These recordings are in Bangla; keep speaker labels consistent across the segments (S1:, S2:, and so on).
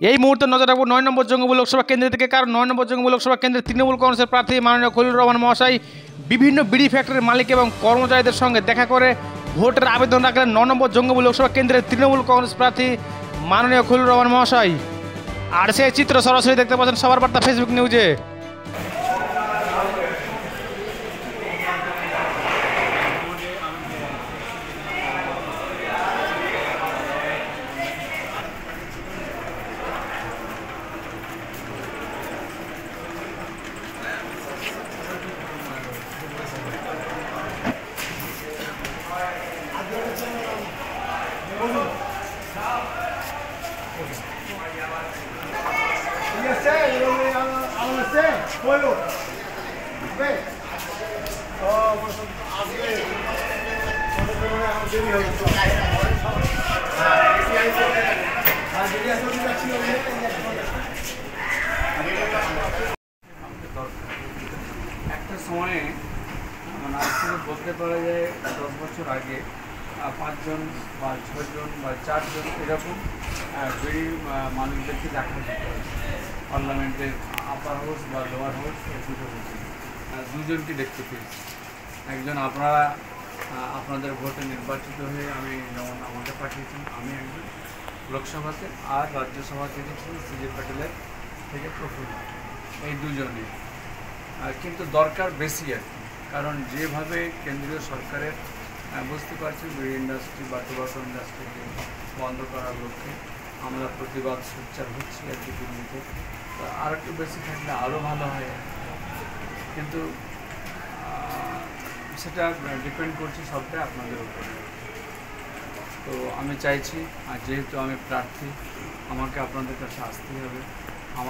S1: এই মুহূর্তে নজর রাখবো ৯ নম্বর জঙ্গিপুর লোকসভা কেন্দ্র থেকে, কারণ ৯ নম্বর জঙ্গিপুর লোকসভা কেন্দ্রের তৃণমূল কংগ্রেসের প্রার্থী মাননীয় খলিলুর রহমান মহাশয় বিভিন্ন বিড়ি ফ্যাক্টরির মালিক এবং কর্মচারীদের সঙ্গে দেখা করে ভোটের আবেদন রাখলেন ৯ নম্বর জঙ্গিপুর লোকসভা কেন্দ্রের তৃণমূল কংগ্রেস প্রার্থী মাননীয় খলিলুর রহমান মহাশয়। আর সেই চিত্র সরাসরি দেখতে পাচ্ছেন সবার বার্তা ফেসবুক নিউজে।
S2: একটা সময়ে মানে আজ থেকে বলতে পারা যায় 10 বছর আগে 5 জন বা 6 জন বা 4 জন এরকম বিড়ি মালিকদেরকে দেখা যেত পার্লামেন্টের আপার হাউস বা লোয়ার হাউস দুটো হয়েছে। দুজনকে দেখতে পেয়েছি। একজন আপনারা আপনাদের ভোটে নির্বাচিত হয়ে আমি যেমন আমাকে পাঠিয়েছেন, আমি একজন লোকসভাতে, আর রাজ্যসভা থেকে ছিল সিজে প্যাটেলের থেকে প্রফুল্ল, এই দুজনে। কিন্তু দরকার বেশি আর কি, কারণ যেভাবে কেন্দ্রীয় সরকারের বুঝতে পারছি বিড়ি ইন্ডাস্ট্রি বা টোবাকো ইন্ডাস্ট্রিকে বন্ধ করার লক্ষ্যে আমরা প্রতিবাদ সোচ্চার হচ্ছি আর কি দিল্লিতে। তো আর একটু বেশি থাকলে আরও ভালো হয়, কিন্তু সেটা ডিপেন্ড করছে সবটাই আপনাদের উপরে। তো আমি চাইছি, আর যেহেতু আমি প্রার্থী, আমাকে আপনাদের কাছে আসতেই হবে,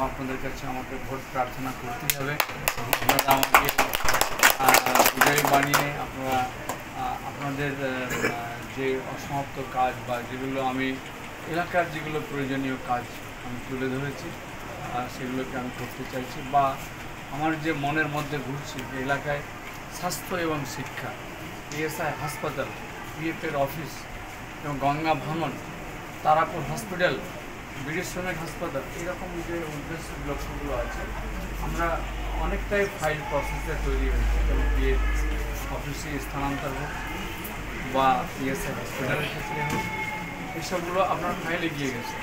S2: আপনাদের কাছে আমাকে ভোট প্রার্থনা করতেই হবে। আপনারা আমাকে বিজয়ী বানিয়ে আপনারা আপনাদের যে অসমাপ্ত কাজ বা যেগুলো আমি এলাকার যেগুলো প্রয়োজনীয় কাজ আমি তুলে ধরেছি সেগুলোকে আমি করতে চাইছি, বা আমার যে মনের মধ্যে ঘুরছে যে এলাকায় স্বাস্থ্য এবং শিক্ষা, পিএসআই হাসপাতাল, পিএফের অফিস এবং গঙ্গা ভ্রমণ, তারাপুর হসপিটাল, বিড়ি শ্রমিক হাসপাতাল, এরকম যে উদ্দেশ্য লক্ষ্যগুলো আছে আমরা অনেকটাই ফাইল প্রসেসে তৈরি হয়েছে, এবং পিএফ অফিসে স্থানান্তর হোক বা পিএসআই হসপিটালের ক্ষেত্রে হোক, এইসবগুলো আপনার ফাইল এগিয়ে গেছে।